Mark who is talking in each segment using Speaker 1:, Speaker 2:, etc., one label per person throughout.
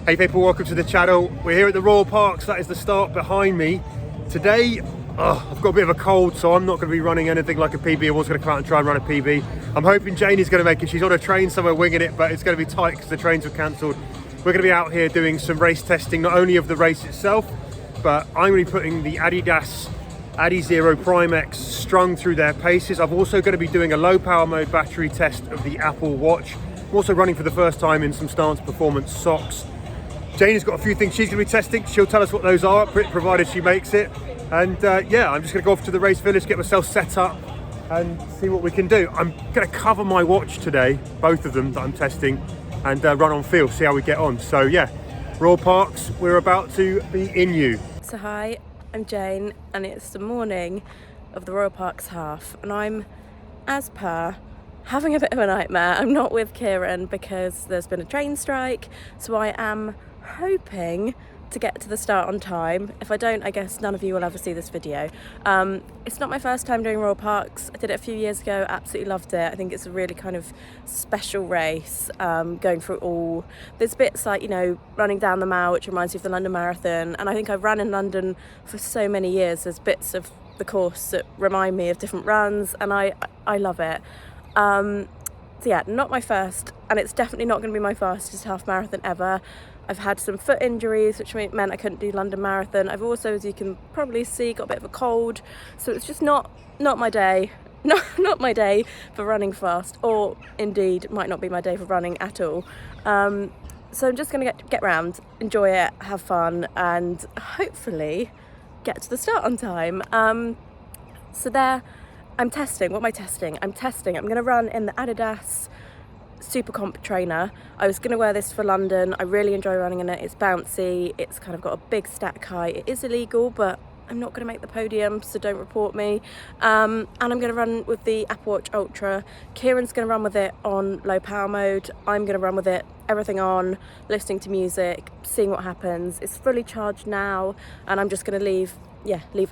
Speaker 1: Hey people, welcome to the channel. We're here at the Royal Parks. That is the start behind me. Today, I've got a bit of a cold, so I'm not going to be running anything like a PB. I was going to come out and try and run a PB. I'm hoping Jane is going to make it. She's on a train somewhere winging it, but it's going to be tight because the trains were cancelled. We're going to be out here doing some race testing, not only of the race itself, but I'm going to be putting the Adidas Adizero Prime X Strung through their paces. I'm also going to be doing a low power mode battery test of the Apple Watch. I'm also running for the first time in some Stance Performance socks. Jane has got a few things she's going to be testing. She'll tell us what those are, provided she makes it. And yeah, I'm just going to go off to the race village, get myself set up and see what we can do. I'm going to cover my watch today, both of them that I'm testing, and run on feel, see how we get on. So yeah, Royal Parks, we're about to be in you.
Speaker 2: So hi, I'm Jane, and it's the morning of the Royal Parks half, and I'm, as per, having a bit of a nightmare. I'm not with Kieran because there's been a train strike, so I am hoping to get to the start on time. If I don't, I guess none of you will ever see this video. It's not my first time doing Royal Parks. I did it a few years ago, absolutely loved it. I think it's a really kind of special race, going through all, there's bits like, you know, running down the Mall, which reminds you of the London Marathon, and I think I've run in London for so many years. There's bits of the course that remind me of different runs, and I love it. So yeah, not my first, and it's definitely not going to be my fastest half marathon ever. I've had some foot injuries, which meant I couldn't do London Marathon. I've also, as you can probably see, got a bit of a cold, so it's just not my day. Not my day for running fast, or indeed might not be my day for running at all. So I'm just going to get round, enjoy it, have fun, and hopefully get to the start on time. So there, I'm testing. What am I testing? I'm going to run in the Adidas Supercomp trainer. I was going to wear this for London. I really enjoy running in it. It's bouncy. It's kind of got a big stack height. It is illegal, but I'm not going to make the podium, so don't report me. And I'm going to run with the Apple Watch Ultra. Kieran's going to run with it on low power mode. I'm going to run with it, everything on, listening to music, seeing what happens. It's fully charged now, and I'm just going to leave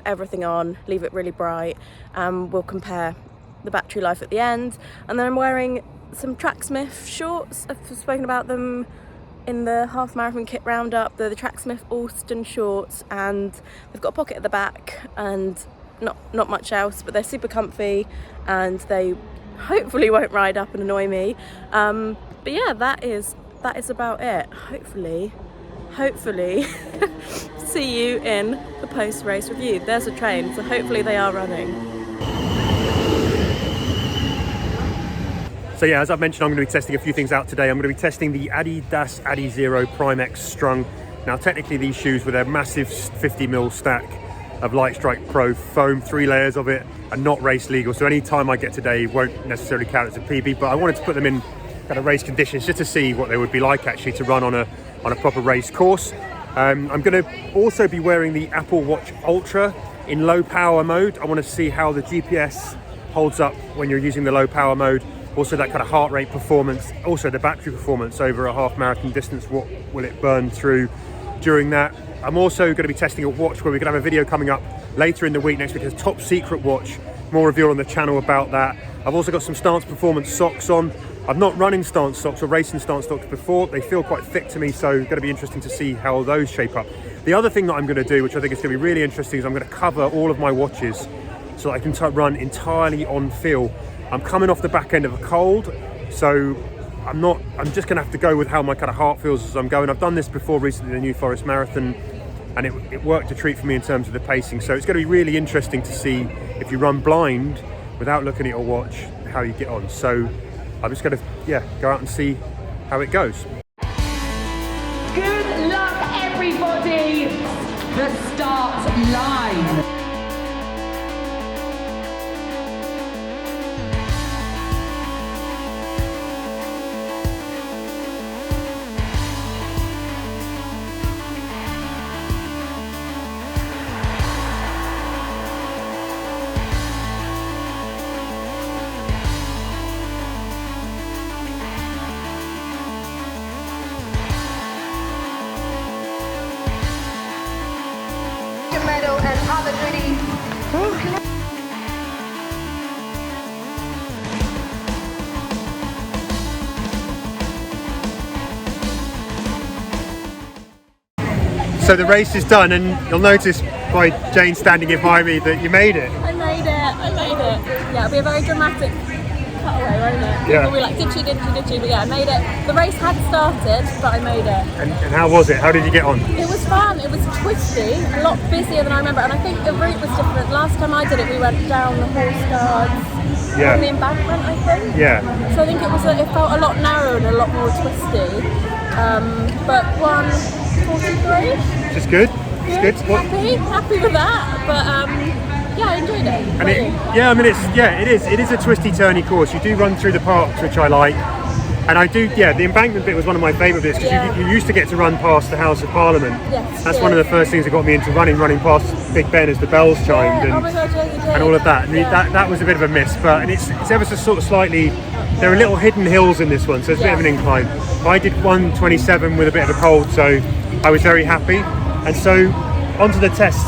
Speaker 2: everything on, leave it really bright. We'll compare the battery life at the end. And then I'm wearing some Tracksmith shorts. I've spoken about them in the half marathon kit roundup. They're the Tracksmith Alston shorts, and they've got a pocket at the back and not much else, but they're super comfy and they hopefully won't ride up and annoy me. But yeah, that is about it. Hopefully see you in the post-race review. There's a train, so hopefully they are running.
Speaker 1: So yeah, as I've mentioned, I'm going to be testing a few things out today. I'm going to be testing the Adidas Adizero Prime X Strung. Now technically these shoes with a massive 50mm stack of Light Strike Pro foam, 3 layers of it, are not race legal. So any time I get today won't necessarily count as a PB, but I wanted to put them in kind of race conditions just to see what they would be like actually to run on a proper race course. I'm going to also be wearing the Apple Watch Ultra in low power mode. I want to see how the GPS holds up when you're using the low power mode. Also that kind of heart rate performance, also the battery performance over a half marathon distance. What will it burn through during that? I'm also going to be testing a watch where we're going to have a video coming up later in the week next week. It's a top secret watch, more reveal on the channel about that. I've also got some Stance Performance socks on. I'm not running Stance socks or racing Stance socks before. They feel quite thick to me, so it's going to be interesting to see how those shape up. The other thing that I'm going to do, which I think is going to be really interesting, is I'm going to cover all of my watches so that I can run entirely on feel. I'm coming off the back end of a cold, so I'm just going to have to go with how my kind of heart feels as I'm going. I've done this before recently, the New Forest Marathon, and it worked a treat for me in terms of the pacing. So it's going to be really interesting to see if you run blind without looking at your watch, how you get on. So I'm just going to, go out and see how it goes.
Speaker 3: Good luck, everybody. The start line.
Speaker 4: Medal and other goodies.
Speaker 1: So the race is done, and you'll notice by Jane standing here by me that you made it.
Speaker 2: I made it. Yeah, it'll be a very dramatic cutaway, won't it?
Speaker 1: Yeah.
Speaker 2: People will be like, did she? But yeah, I made it. The race had started, but I made it.
Speaker 1: And how was it? How did you get on?
Speaker 2: It was fun. It was twisty, a lot busier than I remember, and I think the route was different. Last time I did it, we went down the horse guards on the embankment, I think.
Speaker 1: Yeah.
Speaker 2: So I think it felt a lot narrower and a lot more twisty. But 1:43.
Speaker 1: Which is good. It's good.
Speaker 2: Happy with that. But yeah, I enjoyed it.
Speaker 1: And it is a twisty, turny course. You do run through the parks, which I like. And I do, the embankment bit was one of my favourite bits because you used to get to run past the House of Parliament.
Speaker 2: Yes,
Speaker 1: that's one of the first things that got me into running past Big Ben as the bells chimed and all of that. And that was a bit of a miss, and it's ever so sort of slightly. There are little hidden hills in this one, so it's a bit of an incline. I did 1:27 with a bit of a cold, so I was very happy. And so onto the tests.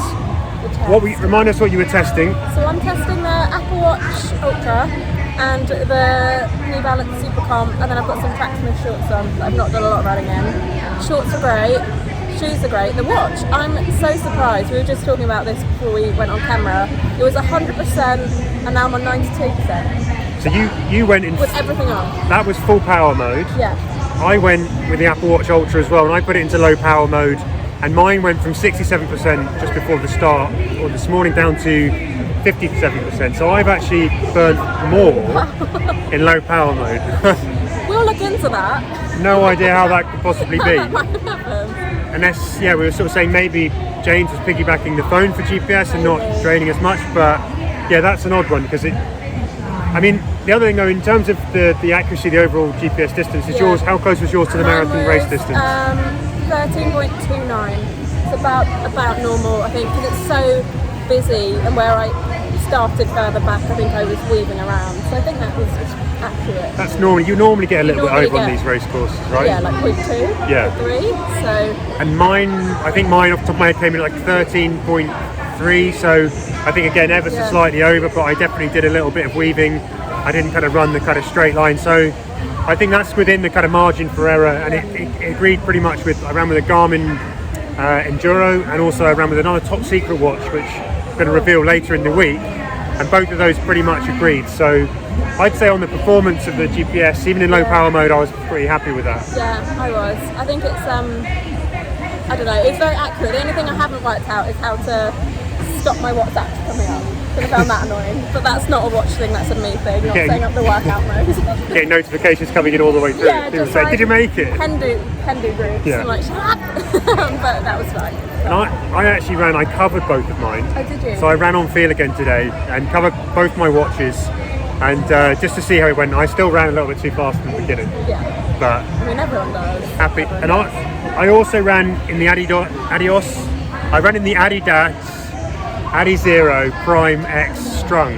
Speaker 1: Remind us what you were testing.
Speaker 2: So I'm testing the Apple Watch Ultra and the New Balance Supercomp, and then I've got some Tracksmith shorts on that I've not done a lot of running in. Shorts are great, shoes are great. The watch, I'm so surprised. We were just talking about this before we went on camera. It was 100% and now I'm on 92%.
Speaker 1: So you went in
Speaker 2: with everything on.
Speaker 1: That was full power mode.
Speaker 2: Yeah.
Speaker 1: I went with the Apple Watch Ultra as well, and I put it into low power mode, and mine went from 67% just before the start, or this morning, down to 57%. So I've actually burnt more in low power mode.
Speaker 2: We'll look into that.
Speaker 1: No idea how that could possibly be.
Speaker 2: That might happen.
Speaker 1: Unless, we were sort of saying maybe James was piggybacking the phone for GPS and not draining as much, but that's an odd one because the other thing though, in terms of the accuracy, the overall GPS distance, is yours. How close was yours to the marathon race distance?
Speaker 2: 13.29. It's about normal, I think, because it's so busy, and where I started further back, I think I was weaving around. So I think that was accurate.
Speaker 1: That's normal. You normally get a little bit over on these race courses, right?
Speaker 2: Yeah, like 0.2, 0.3. So.
Speaker 1: And mine off the top of my head came in like 13.3. So I think again ever so slightly over, but I definitely did a little bit of weaving. I didn't kind of run the kind of straight line, so I think that's within the kind of margin for error, and it agreed pretty much with. I ran with a Garmin Enduro, and also I ran with another top secret watch, which I'm going to reveal later in the week, and both of those pretty much agreed. So I'd say on the performance of the GPS, even in low power mode, I was pretty happy with that.
Speaker 2: Yeah, I was. I think it's I don't know, it's very accurate. The only thing I haven't worked out is how to stop my WhatsApp coming up. I found that annoying, but that's not a watch thing, that's a me thing, not setting up the workout mode.
Speaker 1: Getting notifications coming in all the way through. People say, did you make it?
Speaker 2: Can do groups. I'm like, shut up! But that was fine.
Speaker 1: And I actually I covered both of mine.
Speaker 2: Oh, did you?
Speaker 1: So I ran on feel again today and covered both my watches, and just to see how it went. I still ran a little bit too fast in the beginning.
Speaker 2: Yeah.
Speaker 1: But
Speaker 2: everyone does.
Speaker 1: Happy. And I also ran in the Adidas. I ran in the Adidas Adizero Prime X Strung,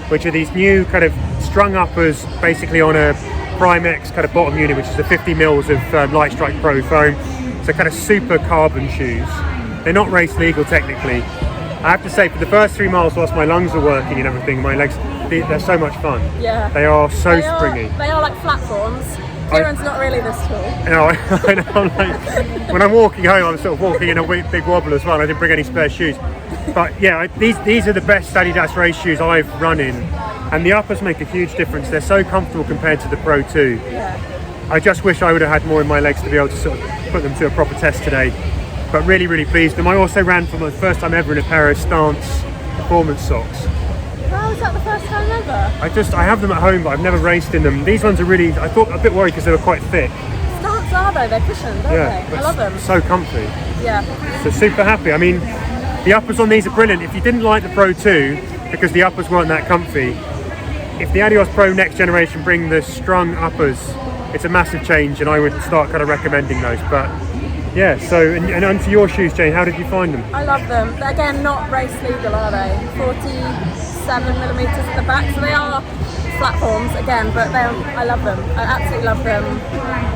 Speaker 1: which are these new kind of strung uppers, basically on a Prime X kind of bottom unit, which is a 50 mils of Light Strike Pro foam. So kind of super carbon shoes. They're not race legal technically. I have to say, for the first 3 miles, whilst my lungs were working and everything, my legs, they're so much fun.
Speaker 2: Yeah.
Speaker 1: They are so springy.
Speaker 2: They are like platforms. Kieran's not really this tall.
Speaker 1: No, I know. Like, when I'm walking home, I'm sort of walking in a big wobble as well. I didn't bring any spare shoes. But these are the best Adidas race shoes I've run in. And the uppers make a huge difference. They're so comfortable compared to the Pro 2.
Speaker 2: Yeah.
Speaker 1: I just wish I would have had more in my legs to be able to sort of put them to a proper test today. But really, really pleased with them. I also ran for my first time ever in a pair of Stance performance socks.
Speaker 2: How is that the first time ever?
Speaker 1: I have them at home, but I've never raced in them. These ones are really, I thought a bit worried because they were quite thick.
Speaker 2: Stance are though, they're cushioned, aren't they? I love them.
Speaker 1: So comfy.
Speaker 2: Yeah.
Speaker 1: So super happy. I mean, the uppers on these are brilliant. If you didn't like the Pro 2, because the uppers weren't that comfy, if the Adidas Pro next generation bring the strung uppers, it's a massive change, and I would start kind of recommending those. But yeah, so and for your shoes, Jane, how did you find them?
Speaker 2: I love them. They're again not race legal, are they? 47mm at the back, so they are platforms again, but I love them. I absolutely love them,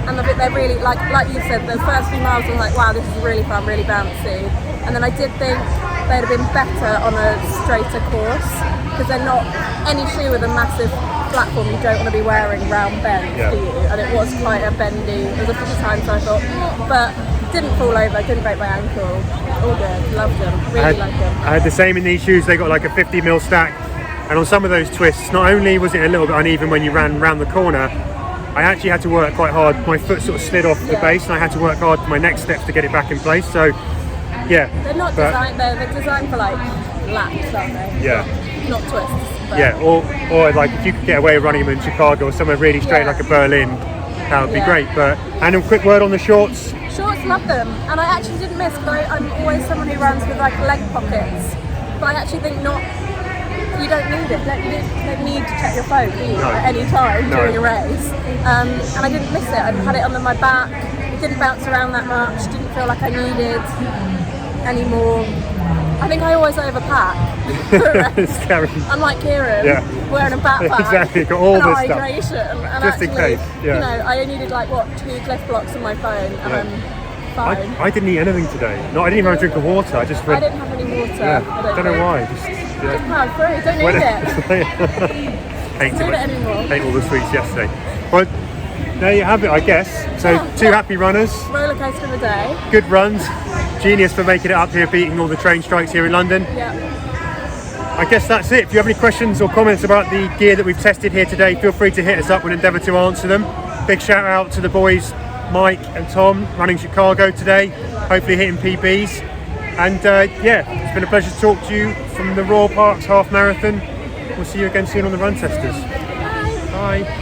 Speaker 2: and they're really like you said. The first few miles I was like, wow, this is really fun, really bouncy. And then I did think they'd have been better on a straighter course, because they're not any shoe with a massive platform you don't want to be wearing round bends, do you? And it was quite a bendy. There was a few times I thought, but Didn't fall over, didn't break my ankle. All good, loved them, really liked them.
Speaker 1: I had the same in these shoes. They got like a 50mm stack, and on some of those twists, not only was it a little bit uneven when you ran round the corner, I actually had to work quite hard. My foot sort of slid off the base, and I had to work hard for my next steps to get it back in place. So, yeah.
Speaker 2: They're not designed. They're designed for like laps, aren't they?
Speaker 1: Yeah.
Speaker 2: Not twists. But
Speaker 1: Yeah, or like if you could get away with running them in Chicago or somewhere really straight like a Berlin, that would be great. But and a quick word on the shorts.
Speaker 2: Shorts, love them, and I actually didn't miss. Because I'm always someone who runs with like leg pockets, but I actually think not. You don't need it. You don't need to check your phone, do you, at any time during a race. And I didn't miss it. I had it under my back. It didn't bounce around that much. Didn't feel like I needed any more. I think I always overpack.
Speaker 1: Scary.
Speaker 2: Unlike Kieran, wearing a backpack.
Speaker 1: Exactly, got all
Speaker 2: and
Speaker 1: this stuff.
Speaker 2: hydration, and
Speaker 1: Just in
Speaker 2: actually,
Speaker 1: case, yeah.
Speaker 2: you know, I only needed like 2 Cliff blocks on my phone, and I'm fine.
Speaker 1: I didn't eat anything today. No, I didn't even have a drink of water. I just
Speaker 2: I didn't have any water.
Speaker 1: I don't know why. Just
Speaker 2: Didn't have free. Don't need it. Don't need it anymore.
Speaker 1: Ate all the sweets yesterday. Well, there you have it, I guess. So 2 happy runners.
Speaker 2: Roller coaster of a day.
Speaker 1: Good runs. Genius for making it up here, beating all the train strikes here in London.
Speaker 2: Yeah.
Speaker 1: I guess that's it. If you have any questions or comments about the gear that we've tested here today, feel free to hit us up. We'll endeavour to answer them. Big shout out to the boys, Mike and Tom, running Chicago today, hopefully hitting PBs. And it's been a pleasure to talk to you from the Royal Parks Half Marathon. We'll see you again soon on the Run Testers.
Speaker 2: Bye.
Speaker 1: Bye.